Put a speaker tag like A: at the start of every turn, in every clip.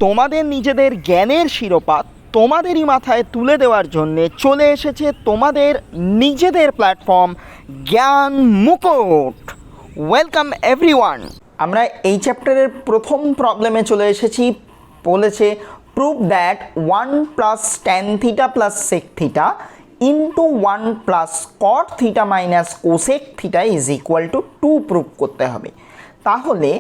A: তোমাদের নিজেদের জ্ঞানের শিরোপা তোমাদেরই মাথায় তুলে দেওয়ার জন্যে চলে এসেছে তোমাদের নিজেদের platform Gyan Mukut. Welcome everyone. আমরা এই চ্যাপ্টারের প্রথম প্রবলেমে চলে এসেছি। বলেছে prove that 1 plus tan theta plus sec theta into 1 plus cot theta minus cosec theta is equal to 2 prove করতে হবে। তাহলে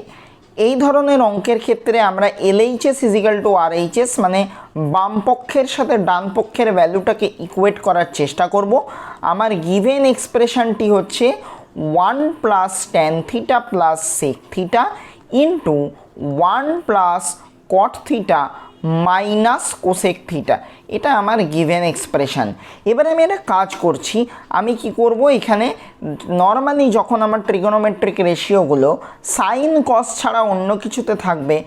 A: এই ধরনের অঙ্কের ক্ষেত্রে আমরা LHS ইজিক্যাল টু RHS মানে বাম পক্ষের সাথে ডান পক্ষের ভ্যালুটাকে ইকুয়েট করার চেষ্টা করব। আমার গিভেন এক্সপ্রেশনটি হচ্ছে 1 plus tan theta plus sec theta into 1 plus cot theta minus cosec theta, এটা আমার গিভেন এক্সপ্রেশন। এবারে আমি একটা কাজ করছি, আমি কি করব, এখানে নর্মালি যখন আমার ট্রিগোনোমেট্রিক রেশিওগুলো সাইন কস ছাড়া অন্য কিছুতে থাকবে,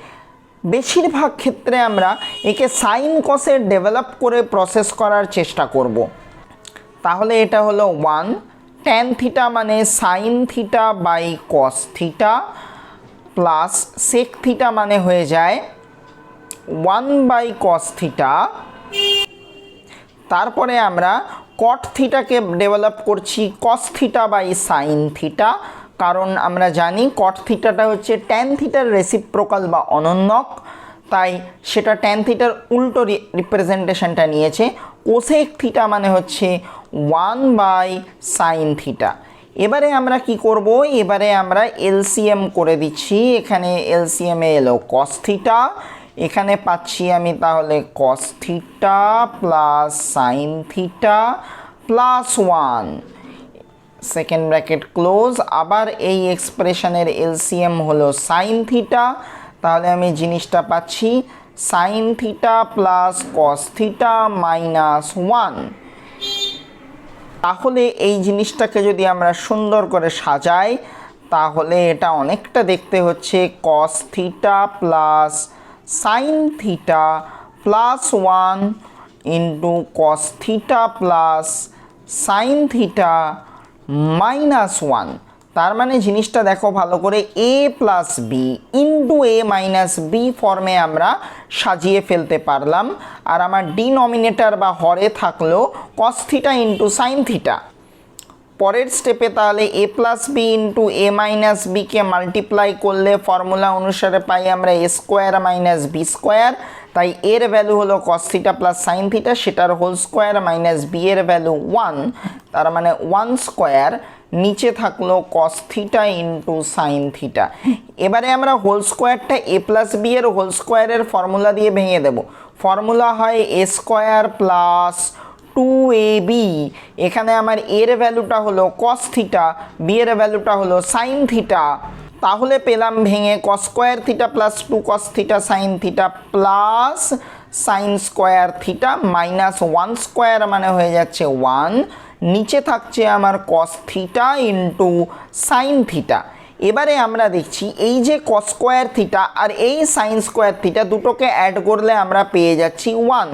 A: বেশিরভাগ ক্ষেত্রে আমরা একে সাইন কসের ডেভেলপ করে প্রসেস করার চেষ্টা করব। তাহলে এটা হলো 1 ট্যান থিটা মানে sine theta by cos theta plus sec theta মানে হয়ে যায় 1 বাই কস থিটা। তারপরে আমরা কট থিটাকে ডেভেলপ করছি cos theta by sine theta, কারণ আমরা জানি কট থিটাটা হচ্ছে ট্যান থিটার রেসিপ্রোকাল বা অনন্যক, তাই সেটা ট্যান থিটার উল্টো রিপ্রেজেন্টেশনটা নিয়েছে। কোসেক থিটা মানে হচ্ছে 1 বাই সাইন থিটা। এবারে আমরা কি করব, এবারে আমরা এলসিএম করে দিচ্ছি। এখানে এলসিএমে এলো কস থিটা, এখানে পাচ্ছি আমি তাহলে কস theta plus sine theta plus 1 second bracket close. আবার এই এক্সপ্রেশনের এলসিএম হলো সাইন থিটা, তাহলে আমি জিনিসটা পাচ্ছি sign theta plus cos theta minus 1। তাহলে এই জিনিসটাকে যদি আমরা সুন্দর করে সাজাই, তাহলে এটা অনেকটা দেখতে হচ্ছে cos theta plus sine theta plus 1 into cos theta plus sine theta minus 1। তার মানে জিনিসটা দেখো ভালো করে, a plus B into a minus B ফর্মে আমরা সাজিয়ে ফেলতে পারলাম। আর আমার ডিনোমিনেটর বা হরে থাকলো cos theta into sine theta. পরের স্টেপে তাহলে a plus B into a minus বিকে মাল্টিপ্লাই করলে ফর্মুলা অনুসারে পাই আমরা a square minus B square, তাই এর ভ্যালু হলো cos theta plus sine theta, সেটার হোল স্কোয়ার মাইনাস বি এর ভ্যালু 1, তার মানে 1 স্কোয়ার, নিচে থাকলো cos theta into sine theta. এবারে আমরা হোল স্কোয়ারটা a প্লাস বি এর হোল স্কোয়ারের ফর্মুলা দিয়ে ভেঙে দেব। ফর্মুলা হয় a স্কোয়ার প্লাস 2ab, এখানে আমার এর ভ্যালুটা হলো কস থিটা, বি এর ভ্যালুটা হলো সাইন থিটা, তাহলে পেলাম ভেঙে কস square theta plus 2 cos theta sine theta plus sine square theta minus 1 square মানে হয়ে যাচ্ছে 1, নিচে থাকছে আমার কস থিটা ইন্টু সাইন থিটা। এবারে আমরা দেখছি এই যে কস স্কোয়ার থিটা আর এই সাইন স্কোয়ার থিটা দুটোকে অ্যাড করলে আমরা পেয়ে যাচ্ছি 1,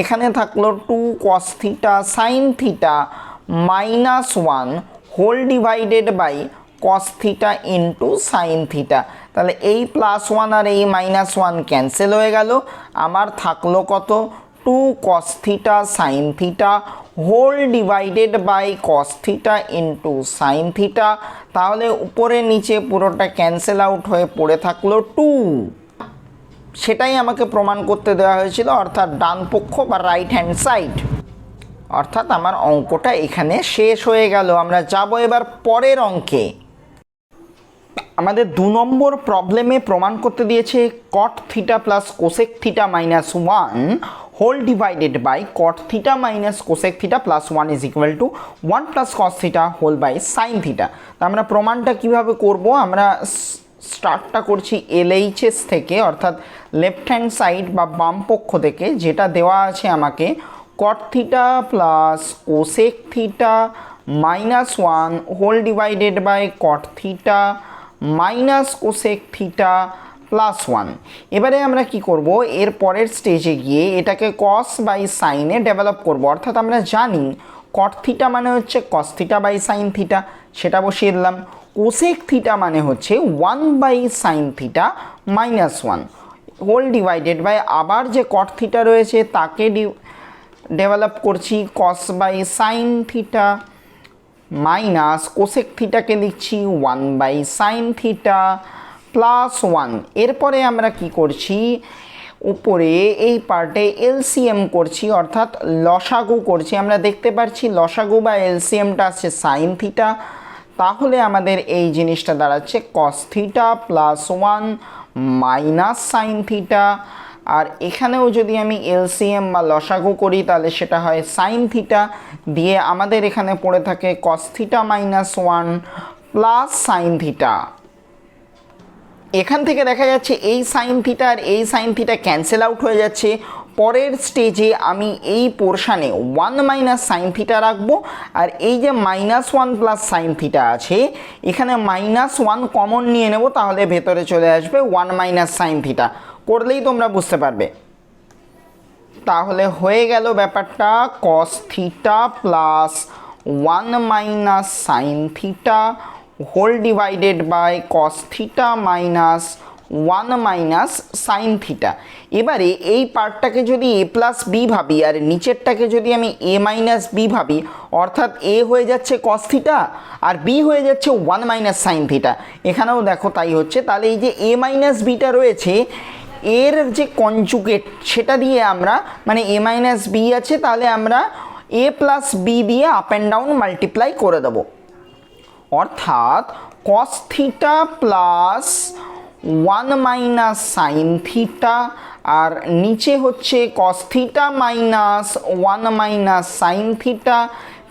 A: এখানে থাকলো 2 cos theta sine theta minus 1 whole divided by cos theta into sine theta. তাহলে এই প্লাস 1 আর এই মাইনাস 1 ক্যান্সেল হয়ে গেল, আমার থাকলো কত 2 cos theta sine theta whole divided by cos theta into sine theta. তাহলে উপরে নিচে পুরোটা ক্যান্সেল আউট হয়ে পড়ে থাকলো 2। সেটাই আমাকে প্রমাণ করতে দেওয়া হয়েছিল, অর্থাৎ ডান পক্ষ বা রাইট হ্যান্ড সাইড। অর্থাৎ আমার অঙ্কটা এখানে শেষ হয়ে গেল। আমরা যাব এবার পরের অঙ্কে। আমাদের 2 নম্বর প্রবলেমে প্রমাণ করতে দিয়েছে cot theta plus cosec theta minus 1 whole divided by cot theta minus cosec theta plus 1 is equal to 1 plus cos theta whole by sine theta. তা আমরা প্রমাণটা কিভাবে করব, আমরা স্টার্টটা করছি LHS থেকে, অর্থাৎ লেফট হ্যান্ড সাইড বা বাম পক্ষ থেকে, যেটা দেওয়া আছে আমাকে cot theta plus cosec theta minus 1 whole divided by cot theta minus cosec theta plus 1। এবারে আমরা কি করব, এর পরের স্টেজে গিয়ে এটাকে কস বাই সাইনে ডেভেলপ করব। অর্থাৎ আমরা জানি কট থিটা মানে হচ্ছে cos theta by sine theta, সেটা বসিয়ে দিলাম। কোসেক থিটা মানে হচ্ছে 1 by sine theta minus 1, whole divided by আবার যে কট থিটা রয়েছে তাকে ডেভেলপ করছি cos by sine theta minus cosec থিটাকে লিখছি 1 বাই সাইন থিটা প্লাস 1। এরপরে আমরা কি করছি, উপরে এই পার্টে এলসিএম করছি অর্থাৎ লসাগু করছি। আমরা দেখতে পাচ্ছি লসাগু বা এলসিএমটা আসছে সাইন থিটা, তাহলে আমাদের এই জিনিসটা দাঁড়াচ্ছে cos theta plus 1 minus sine theta. আর এখানেও যদি আমি এলসিএম বা লসাগু করি তাহলে সেটা হয় সাইন থিটা দিয়ে আমাদের এখানে পড়ে থাকে কস theta minus 1 plus sine theta. এখান থেকে দেখা যাচ্ছে এই সাইন থিটা আর এই সাইন থিটা ক্যান্সেল আউট হয়ে যাচ্ছে। পরের স্টেজে আমি এই পোর্শানে 1 মাইনাস সাইন থিটা রাখবো, আর এই যে মাইনাস 1 প্লাস সাইন থিটা আছে এখানে মাইনাস 1 কমন নিয়ে নেব, তাহলে ভেতরে চলে আসবে 1 মাইনাস সাইন থিটা। করলেই তোমরা বুঝতে পারবে। তাহলে হয়ে গেল ব্যাপারটা cos theta plus 1 minus sine theta whole divided by cos theta minus 1 minus sine theta. এবারে এই পার্টটাকে যদি এ প্লাস বি ভাবি আর নিচেরটাকে যদি আমি এ মাইনাস বি ভাবি, অর্থাৎ এ হয়ে যাচ্ছে কস থিটা আর বি হয়ে যাচ্ছে 1 মাইনাস সাইন থিটা। এখানেও দেখো তাই হচ্ছে। তাহলে এই যে এ মাইনাস বিটা রয়েছে এর যে কনজুগেট সেটা দিয়ে আমরা, মানে এ মাইনাস বি আছে তাহলে আমরা এ প্লাস বি দিয়ে আপ অ্যান্ড ডাউন মাল্টিপ্লাই করে দেবো, অর্থাৎ cos theta plus 1 minus sine theta আর নিচে হচ্ছে cos theta minus 1 minus sine theta.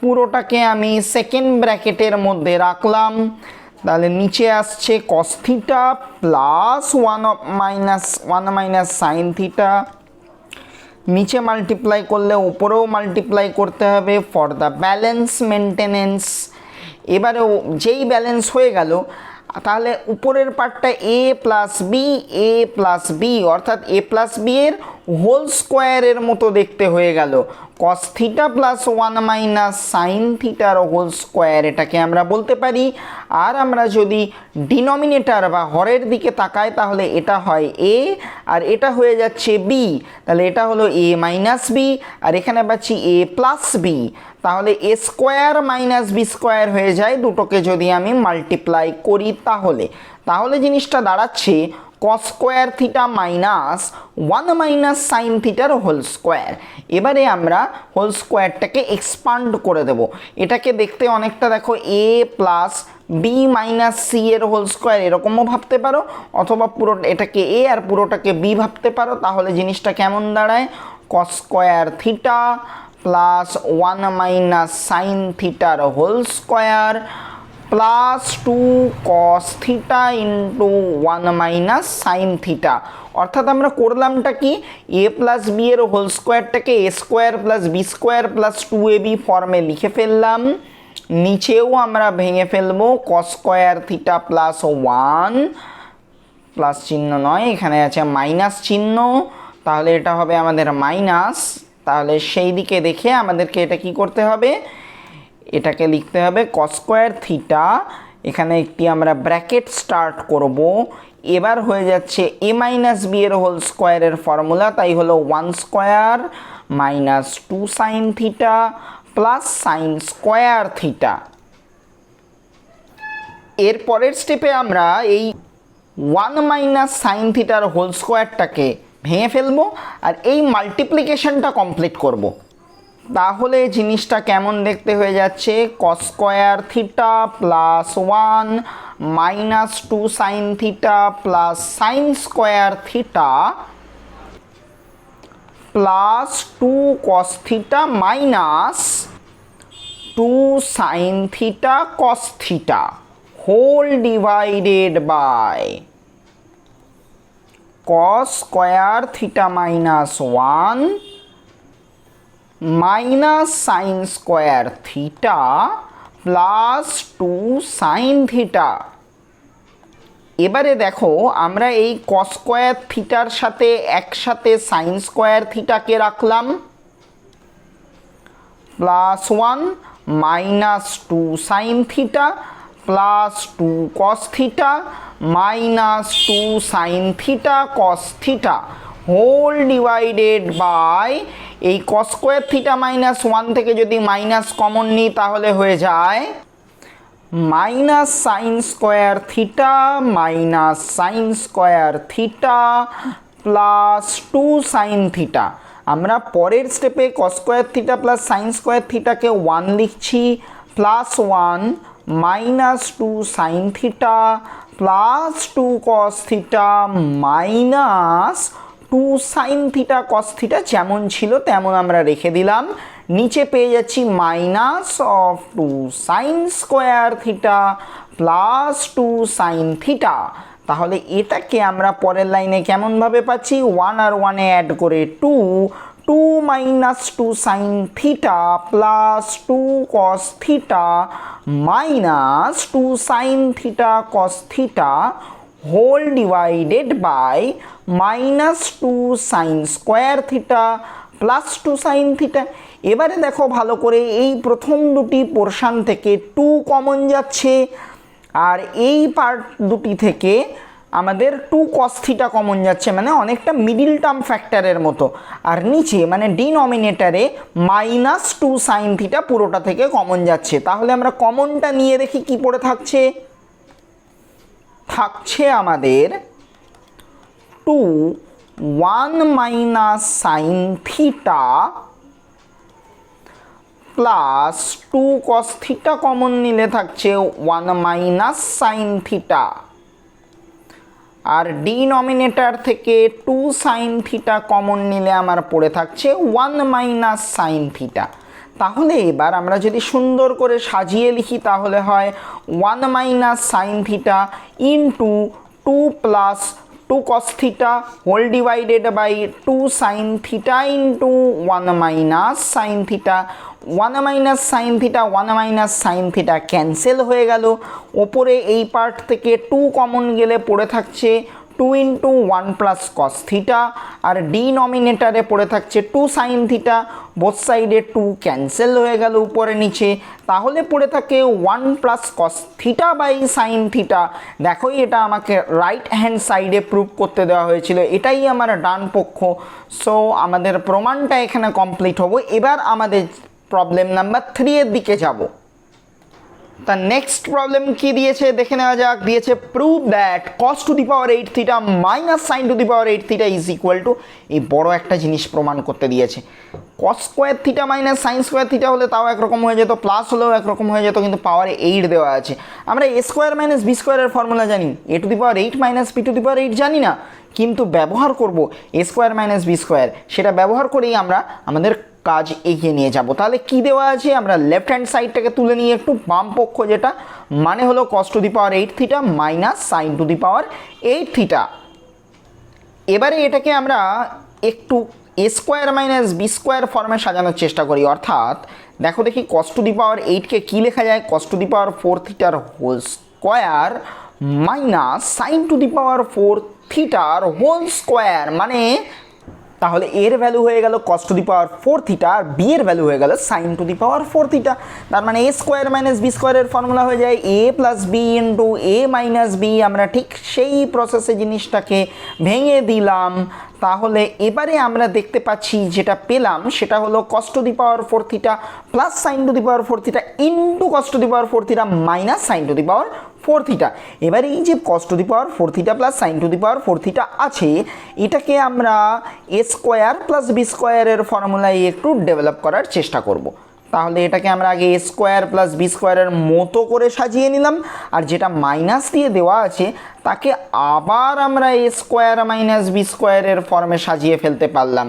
A: পুরোটাকে আমি সেকেন্ড ব্র্যাকেটের মধ্যে রাখলাম, তাহলে নিচে আসছে cos theta plus 1 minus sine theta. নিচে মাল্টিপ্লাই করলে উপরেও মাল্টিপ্লাই করতে হবে ফর দ্য ব্যালেন্স মেনটেনেন্স। এবারে যেই ব্যালেন্স হয়ে গেল তাহলে উপরের পার্টটা এ প্লাস বি অর্থাৎ এ প্লাস বি এর হোল স্কোয়ারের মতো দেখতে হয়ে গেল। কস থিটা প্লাস 1 মাইনাস সাইন থিটার হোল স্কোয়ার এটাকে আমরা বলতে পারি। আর আমরা যদি ডিনোমিনেটর বা হরের দিকে তাকাই তাহলে এটা হয় এ আর এটা হয়ে যাচ্ছে বি, তাহলে এটা হলো এ মাইনাস বি আর এখানে পাচ্ছি এ প্লাস বি, তাহলে এ স্কোয়ার মাইনাস বি স্কোয়ার হয়ে যায় দুটোকে যদি আমি মাল্টিপ্লাই করি। তাহলে জিনিসটা দাঁড়াচ্ছে কস square theta minus 1 minus sine থিটার হোল স্কোয়ার। এবারে আমরা হোল স্কোয়ারটাকে এক্সপান্ড করে দেব। এটাকে দেখতে অনেকটা দেখো এ প্লাস বি মাইনাস সি এর হোল স্কোয়ার এরকমও ভাবতে পারো, অথবা পুরো এটাকে এ আর পুরোটাকে বি ভাবতে পারো। তাহলে জিনিসটা কেমন দাঁড়ায়, cos square theta plus 1 minus sine থিটার whole square plus 2 cos theta into 1 minus sine theta. অর্থাৎ আমরা করলামটা কি, এ প্লাস বি এর হোল স্কোয়ারটাকে A square plus B square plus 2ab ফর্মে লিখে ফেললাম। নিচেও আমরা ভেঙে ফেলবো cos square theta plus 1 plus চিহ্ন নয়, এখানে আছে মাইনাস চিহ্ন, তাহলে এটা হবে আমাদের মাইনাস। তাহলে সেই দিকে দেখে আমাদেরকে এটা কি করতে হবে, এটাকে লিখতে হবে কস স্কোয়ার থিটা, এখানে একটি আমরা ব্র্যাকেট স্টার্ট করব। এবার হয়ে যাচ্ছে এ মাইনাস বি এর হোল স্কোয়ারের ফর্মুলা, তাই হলো 1 square minus 2 sine theta plus sine square theta. এর পরের স্টেপে আমরা এই 1 মাইনাস সাইন থিটার হোল স্কোয়ারটাকে ভেঙে ফেলবো আর এই মাল্টিপ্লিকেশনটা কমপ্লিট করব। তাহলে জিনিসটা কেমন দেখতে হয়ে যাচ্ছে, cos square theta plus 1 minus 2 sine theta plus sine square theta plus 2 cos theta minus 2 sine theta cos theta whole divided by cos square theta minus 1 minus sine square theta plus 2 sine theta. এবারে দেখো আমরা এই cos square থিটার সাথে একসাথে sign square থিটাকে রাখলাম, plus 1 minus 2 sine theta plus 2 cos theta minus 2 sine theta cos theta whole divided by এই কস স্কোয়ার থিটা মাইনাস 1 থেকে যদি মাইনাস কমন নিই তাহলে হয়ে যায় minus sine square theta minus sine square theta plus 2 sine theta. আমরা পরের স্টেপে cos square theta plus sine square থিটাকে 1 লিখছি plus 1 minus 2 sine theta plus 2 cos theta minus 2 sine theta cos theta যেমন ছিল তেমন আমরা রেখে দিলাম। নিচে পেয়ে যাচ্ছি minus of 2 sine square theta plus 2 sine theta. তাহলে এটাকে আমরা পরের লাইনে কেমনভাবে পাচ্ছি 1 আর 1 অ্যাড করে 2 minus 2 sine theta plus 2 cos theta minus 2 sine theta cos theta whole divided by minus 2 sine square theta plus 2 sine theta. এবারে দেখো ভালো করে এই প্রথম দুটি পোর্শন থেকে 2 কমন যাচ্ছে আর এই পার্ট দুটি থেকে আমাদের 2 কস থিটা কমন যাচ্ছে, মানে অনেকটা মিডিল টার্ম ফ্যাক্টরের মতো। আর নিচে মানে ডিনোমিনেটারে মাইনাস 2 সাইন থিটা পুরোটা থেকে কমন যাচ্ছে। তাহলে আমরা কমনটা নিয়ে দেখি কি পড়ে থাকছে। থাকছে আমাদের 1 minus sine theta plus 2 cos theta common নিলে থাকছে 1 মাইনাস সাইন থিটা আর ডিনোমিনেটর থেকে 2 সাইন থিটা কমন নিলে আমার পড়ে থাকছে 1 মাইনাস সাইন থিটা। তাহলে এবার আমরা যদি সুন্দর করে সাজিয়ে লিখি তাহলে হয় 1 minus sine theta into 2 plus 2 cos theta whole divided by 2 sin theta into 1 minus sin theta 1 minus sin theta 1 minus sin theta cancel হয়ে গেল। ওপরে এই পার্ট থেকে 2 কমন গেলে পড়ে থাকছে 2 into 1 plus cos theta আর ডিনোমিনেটরে পড়ে থাকছে 2 sin theta, বোথ সাইডে 2 ক্যান্সেল হয়ে গেল উপরে নিচে। তাহলে পড়ে থাকে 1 plus cos theta by sin theta। দেখো এটা আমাকে রাইট হ্যান্ড সাইডে প্রুভ করতে দেওয়া হয়েছিল, এটাই আমার ডান পক্ষ। সো আমাদের প্রমাণটা এখানে কমপ্লিট হবো। এবার আমাদের প্রবলেম নাম্বার 3 এর দিকে যাব। তার নেক্সট প্রবলেম কি দিয়েছে দেখে নেওয়া যাক। দিয়েছে prove that cos to the power 8 theta minus sine to the power 8 theta is equal two, এই বড় একটা জিনিস প্রমাণ করতে দিয়েছে। cos square theta minus sine square theta হলে তাও একরকম হয়ে যেত, প্লাস হলেও একরকম হয়ে যেত, কিন্তু পাওয়ারে 8 দেওয়া আছে। আমরা এ স্কোয়ার মাইনাস বি স্কোয়ারের ফর্মুলা জানি, A to the power 8 minus B to the power 8 জানি না, কিন্তু ব্যবহার করব A square minus B square. সেটা ব্যবহার করেই আমরা আমাদের কাজ এগিয়ে নিয়ে যাব। তাহলে কি দেওয়া আছে, আমরা লেফট হ্যান্ড সাইডটাকে তুলে নিয়ে একটু বাম পক্ষ, যেটা মানে হলো cos to the power 8 theta minus sine to the power 8 theta. এবারে এটাকে আমরা একটু এ স্কোয়ার মাইনাস বি স্কোয়ার ফর্মে সাজানোর চেষ্টা করি। অর্থাৎ দেখো দেখি cos টু দি পাওয়ার 8কে কী লেখা যায়, cos টু দি পাওয়ার 4 থিটার whole square minus sine to the power 4 থিটার হোল স্কোয়ার। মানে তাহলে এর ভ্যালু হয়ে গেল cos to the power 4 theta আর বি এর ভ্যালু হয়ে গেল sine to the power 4 theta. তার মানে এ স্কোয়ার মাইনাস বি স্কোয়ারের ফর্মুলা হয়ে যায় A plus B into A minus B. আমরা ঠিক সেই প্রসেসে জিনিসটাকে ভেঙে দিলাম। তাহলে এবারে আমরা দেখতে পাচ্ছি যেটা পেলাম সেটা হলো cos to the power 4 theta plus sign to the power 4 theta into cos to the power 4 theta minus sine to the power 4 theta. এবার এই যে cos to the power 4 theta plus sign to the power 4 theta আছে, এটাকে আমরা A square plus B স্কোয়ারের ফর্মুলায় একটু develop করার চেষ্টা করব। তাহলে এটাকে আমরা আগে এ স্কোয়ার প্লাস বি স্কোয়ারের মতো করে সাজিয়ে নিলাম, আর যেটা মাইনাস দিয়ে দেওয়া আছে তাকে আবার আমরা এ স্কোয়ার মাইনাস বি স্কোয়ারের ফর্মে সাজিয়ে ফেলতে পারলাম।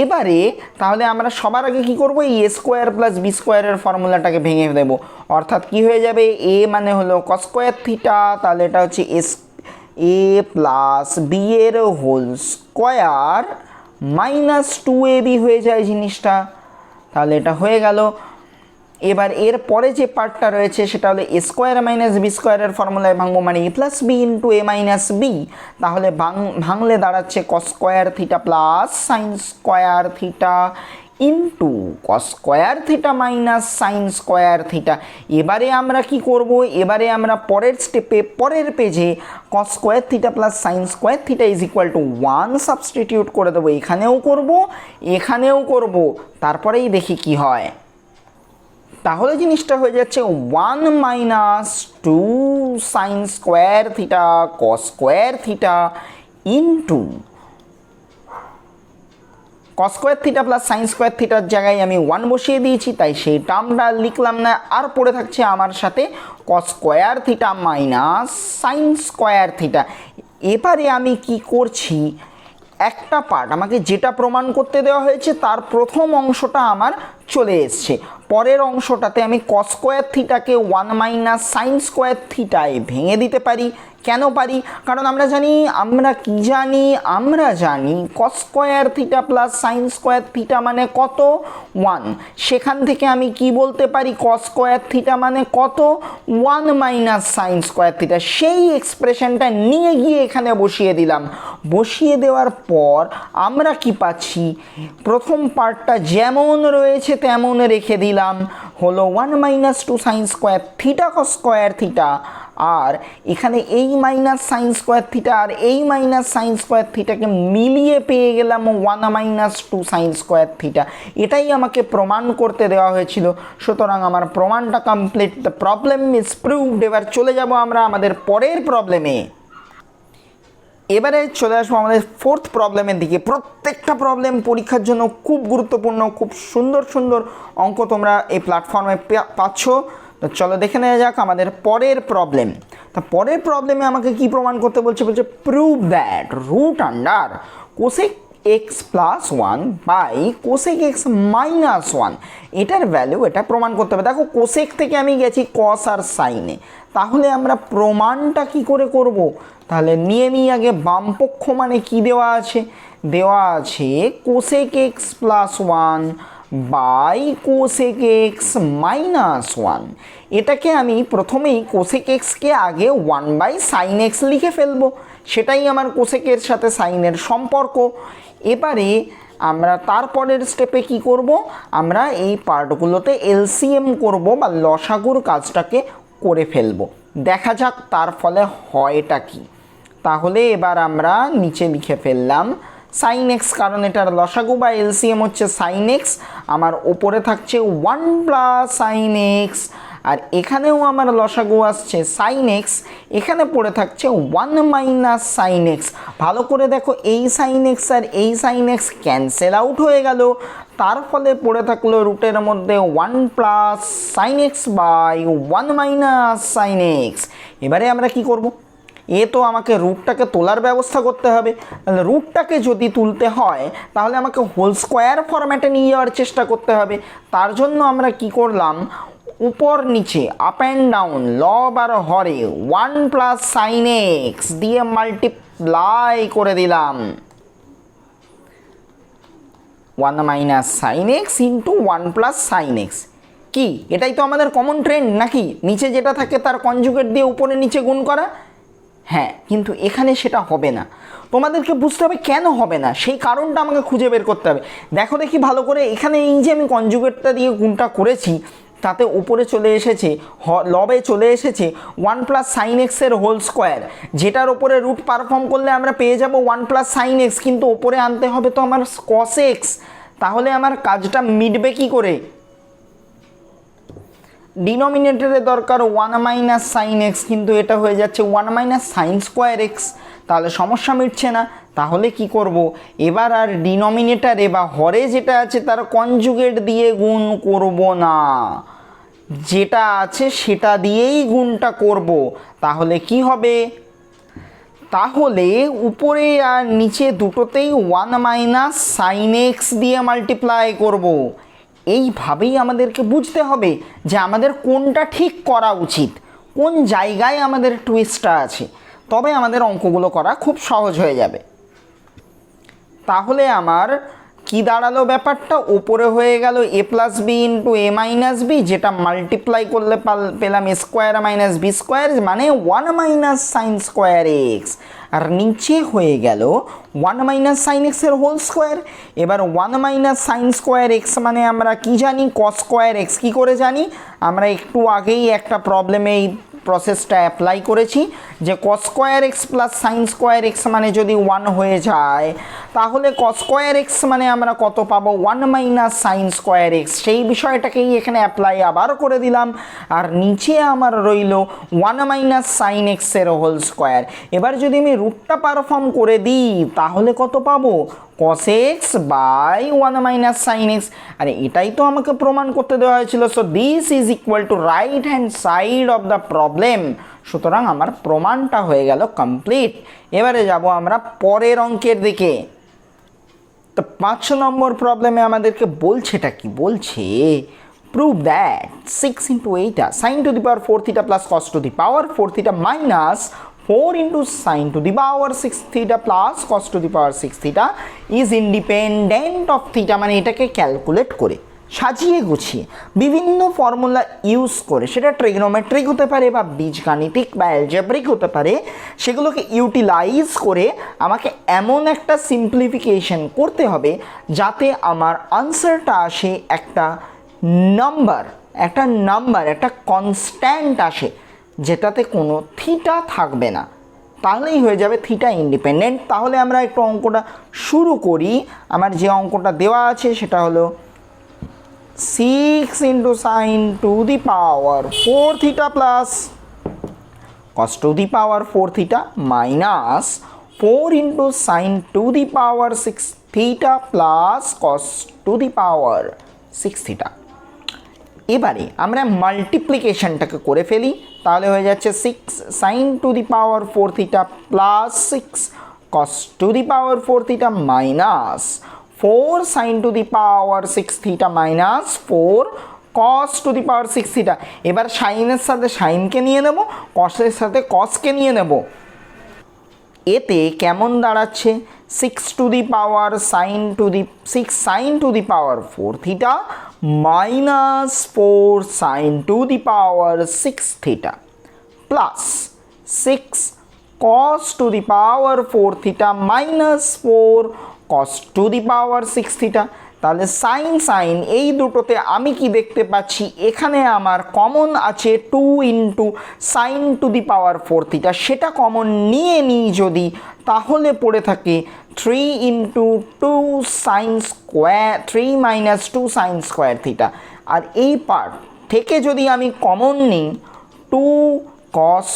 A: এবারে তাহলে আমরা সবার আগে কি করব, এই এ স্কোয়ার প্লাস বি স্কোয়ারের ফর্মুলাটাকে ভেঙে দেব। অর্থাৎ কি হয়ে যাবে, এ মানে হলো cos স্কোয়ার থিটা, তাহলে এটা হচ্ছে এ প্লাস বি এর হোল স্কোয়ার মাইনাস 2ab হয়ে যায় জিনিসটা। তাহলে এটা হয়ে গেল। এবার এর পরে যে পার্টটা রয়েছে সেটা হলো এ স্কোয়ার মাইনাস বি স্কোয়ারের ফর্মুলায় ভাঙবো, মানে এ plus B into A minus B. তাহলে ভাঙলে দাঁড়াচ্ছে cos square theta plus sine square theta into cos square theta minus sine square theta. এবারে আমরা কি করব, এবারে আমরা পরের স্টেপে পরের পেজে কস square theta plus sine square theta is equal to 1 substitute করে দেবো। এখানেও করব, এখানেও করব, তারপরেই দেখি কি হয়। তাহলে জিনিসটা হয়ে যাচ্ছে 1 minus 2 sine square theta cos square theta into cos square theta plus sine square থিটার জায়গায় আমি 1 বসিয়ে দিয়েছি, তাই সেই টার্মটা লিখলাম না। আর পড়ে থাকছে আমার সাথে কস square theta minus sine square theta. এবারে আমি কি করছি, একটা পার্ট আমাকে যেটা প্রমাণ করতে দেওয়া হয়েছে তার প্রথম অংশটা আমার চলে এসছে। পরের অংশটাতে আমি কস স্কোয়ার থিটাকে 1 মাইনাস সাইন স্কোয়ার থিটায় ভেঙে দিতে পারি। কেন পারি? কারণ আমরা জানি, আমরা জানি কস square theta plus sine square theta মানে কত? 1। সেখান থেকে আমি কি বলতে পারি, কস স্কোয়ার থিটা মানে কত? 1 মাইনাস সাইন স্কোয়ার থিটা। সেই এক্সপ্রেশনটা নিয়ে গিয়ে এখানে বসিয়ে দিলাম। বসিয়ে দেওয়ার পর আমরা কি পাচ্ছি, প্রথম পার্টটা যেমন রয়েছে তেমন রেখে দিলাম, হলো 1 minus 2 sine square theta cos square theta. আর এখানে এই মাইনাস সাইন স্কোয়ার থিটা আর এই মাইনাস সাইন স্কোয়ার থিটাকে মিলিয়ে পেয়ে গেলাম 1 মাইনাস 2 সাইন স্কোয়ার থিটা। এটাই আমাকে প্রমাণ করতে দেওয়া হয়েছিল। সুতরাং আমার প্রমাণটা complete, the problem is proved. এবার চলে যাব আমরা আমাদের পরের প্রবলেমে। এবারে চলে আসবো আমাদের ফোর্থ প্রবলেমের দিকে। প্রত্যেকটা প্রবলেম পরীক্ষার জন্য খুব গুরুত্বপূর্ণ, খুব সুন্দর সুন্দর অঙ্ক তোমরা এই প্ল্যাটফর্মে পাচ্ছ। তো চলো দেখে নেওয়া যাক আমাদের পরের প্রবলেম। তা পরের প্রবলেমে আমাকে কি প্রমাণ করতে বলছে, prove that root under cosec x plus 1 by cosec x minus 1 এটার ভ্যালু, এটা প্রমাণ করতে হবে। দেখো কোসেক থেকে আমি গেছি কস আর সাইনে, তাহলে আমরা প্রমাণটা কি করে করব? তাহলে নিয়ে নিই আগে বামপক্ষ মানে কি দেওয়া আছে, দেওয়া আছে cosec x plus 1 by cosec x minus 1। এটাকে আমি প্রথমেই কোসেক এক্সকে আগে 1 বাই সাইন এক্স লিখে ফেলবো, সেটাই আমার কোসেকের সাথে সাইনের সম্পর্ক। এবারে আমরা তারপরের স্টেপে কি করব, আমরা এই পার্টগুলোতে এলসিএম করব বা লসাগুর কাজটাকে করে ফেলবো। দেখা যাক তার ফলে হয়টা কি। তাহলে এবার আমরা নিচে লিখে ফেললাম সাইন এক্স, কারণ এটার লসাগু বা এলসিএম হচ্ছে সাইন এক্স। আমার ওপরে থাকছে 1 প্লাস সাইন এক্স, আর এখানেও আমার লসাগু আসছে সাইন এক্স, এখানে পড়ে থাকছে 1 মাইনাস সাইন এক্স। ভালো করে দেখো, এই সাইন এক্স আর এই সাইন এক্স ক্যান্সেল আউট হয়ে গেল, তার ফলে পড়ে থাকলো রুটের মধ্যে 1 plus sine x by 1 minus sine x. এবারে আমরা কি করব, এ তো আমাকে রুটটাকে তোলার ব্যবস্থা করতে হবে। তাহলে রুটটাকে যদি তুলতে হয় তাহলে আমাকে হোল স্কোয়ার ফরম্যাটে নিয়ে যাওয়ার চেষ্টা করতে হবে। তার জন্য আমরা কি করলাম, উপর নিচে আপ অ্যান্ড ডাউন লব আর হরে 1 প্লাস সাইন এক্স দিয়ে মাল্টিপ্লাই করে দিলাম, 1 minus sine x into 1 plus sine x. কি এটাই তো আমাদের কমন ট্রেন্ড নাকি, নিচে যেটা থাকে তার কনজুগেট দিয়ে উপরে নিচে গুণ করা? হ্যাঁ, কিন্তু এখানে সেটা হবে না। তোমাদেরকে বুঝতে হবে কেন হবে না, সেই কারণটা আমাকে খুঁজে বের করতে হবে। দেখো দেখি ভালো করে, এখানে এই যে আমি কনজুগেটটা দিয়ে গুণটা করেছি তাতে উপরে চলে এসেছে, লবে চলে এসেছে 1 প্লাস সাইন এক্সের হোল স্কোয়ার, যেটার ওপরে রুট পারফর্ম করলে আমরা পেয়ে যাব 1 প্লাস সাইন এক্স, কিন্তু ওপরে আনতে হবে তো আমার কস এক্স। তাহলে আমার কাজটা মিটবে কি করে? ডিনোমিনেটরে দরকার 1 মাইনাস সাইন এক্স, কিন্তু এটা হয়ে যাচ্ছে 1 মাইনাস সাইন স্কোয়ার এক্স, তাহলে সমস্যা মিটছে না। তাহলে কি করব, এবার আর ডিনোমিনেটারে বা হরে যেটা আছে তার কনজুগেট দিয়ে গুণ করব না, যেটা আছে সেটা দিয়েই গুণটা করব। তাহলে কি হবে, তাহলে উপরে আর নিচে দুটোতেই 1 মাইনাস সাইন এক্স দিয়ে মাল্টিপ্লাই করব। এইভাবেই আমাদেরকে বুঝতে হবে যে আমাদের কোনটা ঠিক করা উচিত, কোন জায়গায় আমাদের টুইস্টটা আছে, তবে আমাদের অঙ্কগুলো করা খুব সহজ হয়ে যাবে। তাহলে আমার কি দাঁড়ালো ব্যাপারটা, উপরে হয়ে গেল এ plus B into A minus B, যেটা মাল্টিপ্লাই করলে পেলাম এ স্কোয়ার মাইনাস বি স্কোয়ার, মানে 1 মাইনাস সাইন স্কোয়ার এক্স। আর নিচে হয়ে গেল 1 মাইনাস সাইন এক্সের হোল স্কোয়ার। এবার 1 মাইনাস সাইন স্কোয়ার এক্স মানে আমরা কি জানি, কস স্কোয়ার এক্স। কী করে জানি, আমরা একটু আগেই একটা প্রবলেমে এই প্রসেসটা অ্যাপ্লাই করেছি, যে cos square x plus sine square x মানে যদি 1 হয়ে যায়, তাহলে কস স্কোয়ার এক্স মানে আমরা কত পাবো, 1 মাইনাস সাইন স্কোয়ার এক্স। সেই বিষয়টাকেই এখানে অ্যাপ্লাই আবার করে দিলাম। আর নিচে আমার রইল 1 মাইনাস সাইন এক্সের হোল স্কোয়ার। এবার যদি আমি রুটটা পারফর্ম করে দিই তাহলে কত পাবো, cos x by 1 minus sine x. আরে এটাই তো আমাকে প্রমাণ করতে দেওয়া হয়েছিল। So this is equal to right hand side of the problem. সুতরাং আমার প্রমাণটা হয়ে গেল কমপ্লিট। এবারে যাব আমরা পরের অঙ্কের দিকে। তো 5 নম্বর প্রবলেমে আমাদেরকে বলছেটা কি, বলছে prove that 6 into 8 sine to the power 4 theta plus cos to the power 4 theta minus 4 into sin to the power 6 theta plus cos to the power 6 theta is independent of theta। মানে এটাকে calculate করে সাজিয়ে গুছিয়ে বিভিন্ন formula use করে, সেটা trigonometric হতে পারে বা বীজগাণিতিক বা অ্যালজেব্রিক হতে পারে, সেগুলোকে ইউটিলাইজ করে আমাকে এমন একটা সিম্পলিফিকেশন করতে হবে যাতে আমার আনসারটা আসে একটা নাম্বার, একটা কনস্ট্যান্ট আসে, যেটাতে কোনো থিটা থাকবে না, তাহলেই হয়ে যাবে থিটা ইন্ডিপেন্ডেন্ট। তাহলে আমরা একটু অঙ্কটা শুরু করি। আমার যে অঙ্কটা দেওয়া আছে সেটা হলো 6 into sine to the power 4 theta plus cos to the power 4 theta minus 4 into sine to the power 6 theta plus cos to the power 6 theta. এবারে আমরা মাল্টিপ্লিকেশনটাকে করে ফেলি, তাহলে হয়ে যাচ্ছে 6 sine to the power 4 theta plus 6 cos to the power 4 theta minus 4 sine to the power 6 theta minus 4 cos to the power 6 theta. এবার সাইনের সাথে সাইনকে নিয়ে নেব, কসের সাথে কসকে নিয়ে নেব। এতে কেমন দাঁড়াচ্ছে, 6 to the power 6 sine to the power 4 theta minus 4 sine to the power 6 theta plus 6 cos to the power 4 theta minus 4 cos to the power 6 theta. তাহলে সাইন এই দুটোতে আমি কি দেখতে পাচ্ছি, এখানে আমার কমন আছে 2 into sine to the power 4 theta, সেটা কমন নিয়ে নিই যদি, তাহলে পড়ে থাকে 3 into 2 sine square 3 minus 2 sine square theta. আর এই পার্ট থেকে যদি আমি কমন নিই 2 cos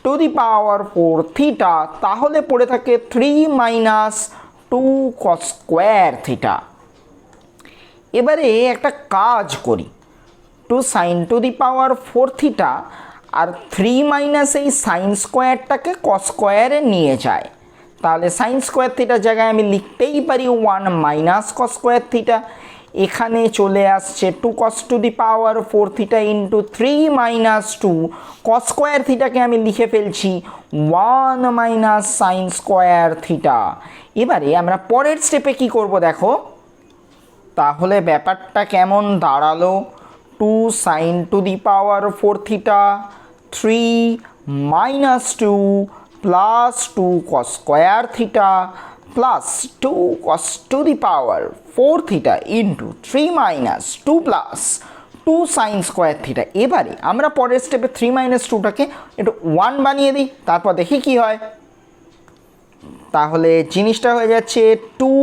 A: to the power 4 theta, তাহলে পড়ে থাকে 3 মাইনাস 2 কস স্কোয়ার থিটা। এবারে একটা কাজ করি, 2 sine to the power 4 theta আর 3 মাইনাস এই সাইন স্কোয়ারটাকে কস স্কোয়ারে নিয়ে যায়, তাহলে সাইন স্কোয়ার থিটার জায়গায় আমি লিখতেই পারি 1 মাইনাস কস স্কোয়ার থিটা। এখানে চলে আসছে 2 cos to the power 4 theta into 3 minus 2 cos square থিটাকে আমি লিখে ফেলছি 1 মাইনাস সাইন স্কোয়ার থিটা। এবারে আমরা পরের স্টেপে কি করব দেখো, তাহলে ব্যাপারটা কেমন দাঁড়ালো, 2 sine to the power 4 theta 3 minus 2 plus 2 cos square theta plus 2 cos to the power 4 theta into 3 minus 2 plus 2 sine square theta. এবারে আমরা পরের স্টেপে 3 মাইনাস 2টাকে একটু 1 বানিয়ে দিই, তারপর দেখি কি হয়। তাহলে জিনিসটা হয়ে যাচ্ছে 2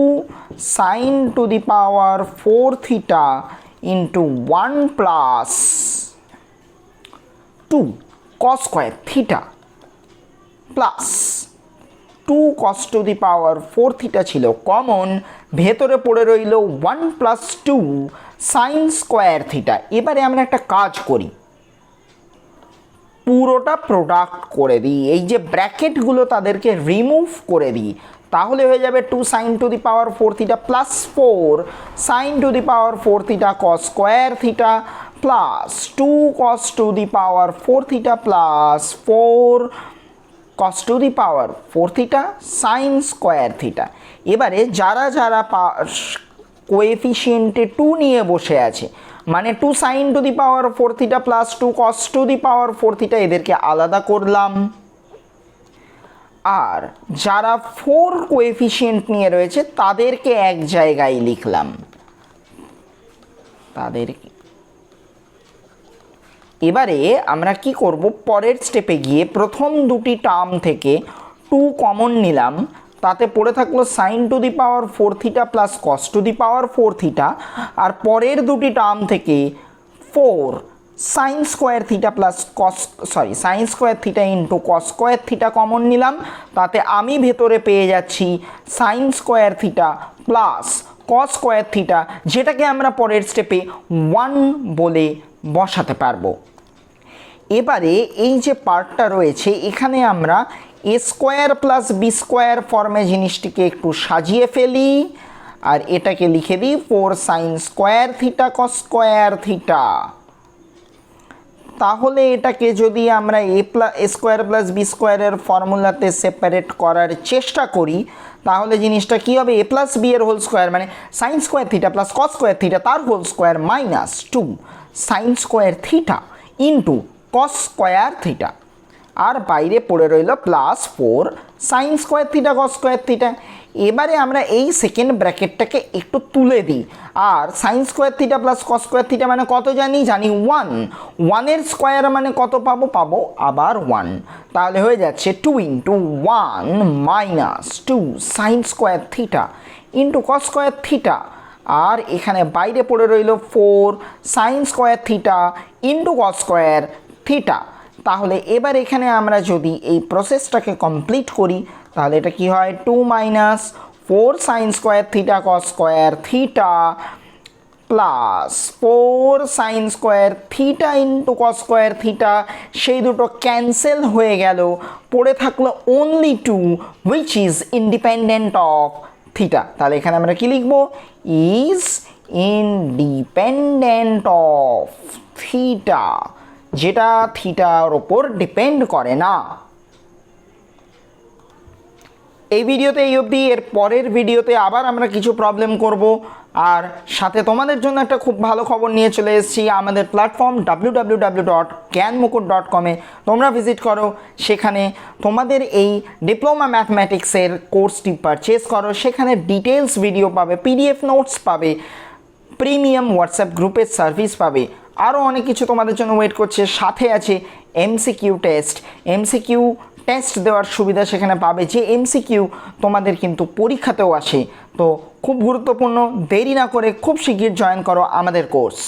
A: sine to the power 4 theta into 1 plus 2 cos square theta plus 2 cos to the power 4 theta ছিল কমন, ভেতরে পড়ে রইল 1 প্লাস 2 সাইন স্কোয়ার থিটা। এবারে আমরা একটা কাজ করি, পুরোটা প্রোডাক্ট করে দিই, এই যে ব্র্যাকেটগুলো তাদেরকে রিমুভ করে দিই, তাহলে হয়ে যাবে 2 sine to the power 4 theta plus 4 sine to the power 4 theta cos square theta plus 2 cos to the power 4 theta plus 4 cos to the power 4 theta sine square theta. এবারে যারা যারা কোএফিসিয়েন্টে 2 নিয়ে বসে আছে, মানে 2 sin to the power 4 theta plus 2 cos to the power 4 theta, এদেরকে আলাদা করলাম। আর যারা 4 কোএফিসিয়েন্ট নিয়ে রয়েছে তাদেরকে এক জায়গায় লিখলাম। তাদেরকে এবারে আমরা কি করব, পরের স্টেপে গিয়ে প্রথম দুটি টার্ম থেকে 2 কমন নিলাম, তাতে পড়ে থাকলো sin to the power 4 theta plus cos to the power 4 theta. আর পরের দুটি টার্ম থেকে 4 sin square theta plus sin square theta into cos square theta common নিলাম, তাতে আমি ভেতরে পেয়ে যাচ্ছি sin square theta plus cos square theta, যেটাকে আমরা পরের স্টেপে 1 বলে বসাতে পারবো। এবারে এই যে পার্টটা রয়েছে এখানে আমরা A square plus B square ফর্মে জিনিসটিকে একটু সাজিয়ে ফেলি, আর এটাকে লিখে দিই 4 sin square theta cos square theta. তাহলে এটাকে যদি আমরা এ স্কোয়ার প্লাস বি স্কোয়ারের ফর্মুলাতে সেপারেট করার চেষ্টা করি, তাহলে জিনিসটা কী হবে, এ প্লাস বি এর হোল স্কোয়ার মানে sine square theta plus cos square theta তার whole square minus 2 sine square theta into cos square theta, আর বাইরে পড়ে রইল plus 4 sine square theta cos square theta. এবারে আমরা এই সেকেন্ড ব্র্যাকেটটাকে একটু তুলে দিই, আর sine square theta plus cos square theta মানে কত জানি 1, 1 স্কোয়ার মানে কত পাবো আবার 1, তাহলে হয়ে যাচ্ছে 2 into 1 minus 2 sine square theta into cos square theta, আর এখানে বাইরে পড়ে রইল 4 sine square theta into cos square theta. তাহলে এবার এখানে আমরা যদি এই প্রসেসটাকে কমপ্লিট করি, তাহলে এটা কি হয় 2 minus 4 sine square theta cos square theta plus 4 sine square theta into cos square theta, সেই দুটো ক্যান্সেল হয়ে গেল, পড়ে থাকলো only 2 which is independent of theta. তাহলে এখানে আমরা কি লিখব, ইজ ইন্ডিপেন্ডেন্ট অফ থিটা, যেটা থিটার ওপর ডিপেন্ড করে না। এই ভিডিওতে এই অবধি, এর পরের ভিডিওতে আবার আমরা কিছু প্রবলেম করব, আর সাথে তোমাদের জন্য একটা খুব ভালো খবর নিয়ে চলে এসেছি। আমাদের প্ল্যাটফর্ম www.gyanmukut.com এ তোমরা ভিজিট করো, সেখানে তোমাদের এই ডিপ্লোমা ম্যাথমেটিক্সের কোর্সটি পারচেস করো, সেখানে ডিটেলস ভিডিও পাবে, পিডিএফ নোটস পাবে, প্রিমিয়াম হোয়াটসঅ্যাপ গ্রুপের সার্ভিস পাবে, আরও অনেক কিছু তোমাদের জন্য ওয়েট করছে। সাথে আছে এমসিকিউ টেস্ট দেওয়ার সুবিধা সেখানে পাবে, যে এমসিকিউ তোমাদের কিন্তু পরীক্ষাতেও আসে। তো খুব গুরুত্বপূর্ণ, দেরি না করে খুব শিগগির জয়েন করো আমাদের কোর্স।